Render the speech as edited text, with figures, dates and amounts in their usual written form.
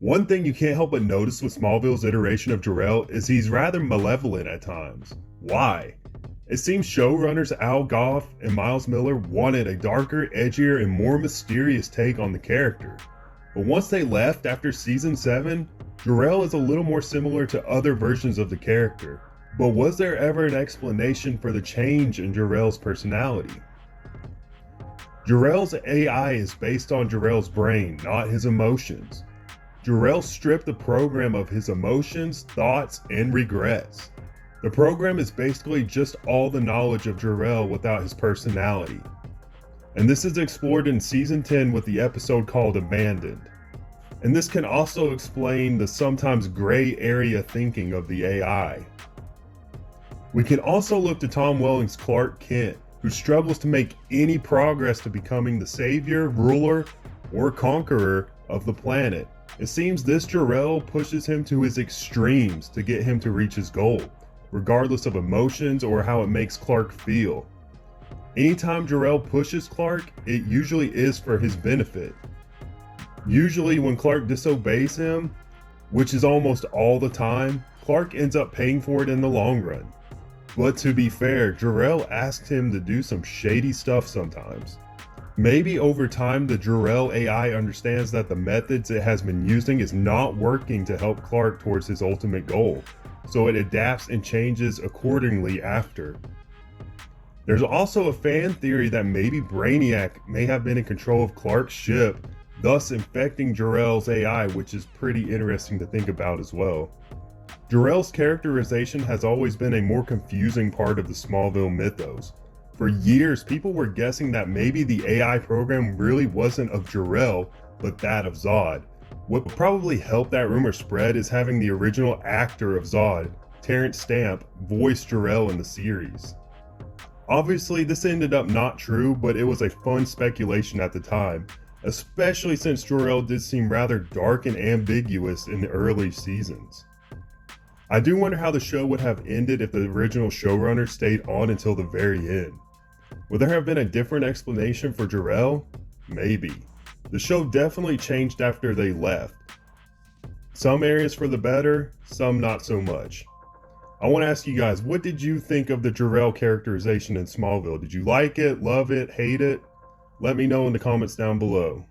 One thing you can't help but notice with Smallville's iteration of Jor-El is he's rather malevolent at times. Why? It seems showrunners Al Gough and Miles Miller wanted a darker, edgier, and more mysterious take on the character. But once they left after season 7, Jor-El is a little more similar to other versions of the character. But was there ever an explanation for the change in Jor-El's personality? Jor-El's AI is based on Jor-El's brain, not his emotions. Jor-El stripped the program of his emotions, thoughts, and regrets. The program is basically just all the knowledge of Jor-El without his personality. And this is explored in season 10 with the episode called Abandoned. And this can also explain the sometimes gray area thinking of the AI. We can also look to Tom Welling's Clark Kent, who struggles to make any progress to becoming the savior, ruler, or conqueror of the planet. It seems this Jor-El pushes him to his extremes to get him to reach his goal, regardless of emotions or how it makes Clark feel. Anytime Jor-El pushes Clark, it usually is for his benefit. Usually when Clark disobeys him, which is almost all the time, Clark ends up paying for it in the long run. But to be fair, Jor-El asked him to do some shady stuff sometimes. Maybe over time the Jor-El AI understands that the methods it has been using is not working to help Clark towards his ultimate goal, so it adapts and changes accordingly after. There's also a fan theory that maybe Brainiac may have been in control of Clark's ship, thus infecting Jor-El's AI, which is pretty interesting to think about as well. Jor-El's characterization has always been a more confusing part of the Smallville mythos. For years, people were guessing that maybe the AI program really wasn't of Jor-El, but that of Zod. What probably helped that rumor spread is having the original actor of Zod, Terrence Stamp, voice Jor-El in the series. Obviously, this ended up not true, but it was a fun speculation at the time, especially since Jor-El did seem rather dark and ambiguous in the early seasons. I do wonder how the show would have ended if the original showrunner stayed on until the very end. Would there have been a different explanation for Jor-El? Maybe. The show definitely changed after they left. Some areas for the better, some not so much. I want to ask you guys, what did you think of the Jor-El characterization in Smallville? Did you like it, love it, hate it? Let me know in the comments down below.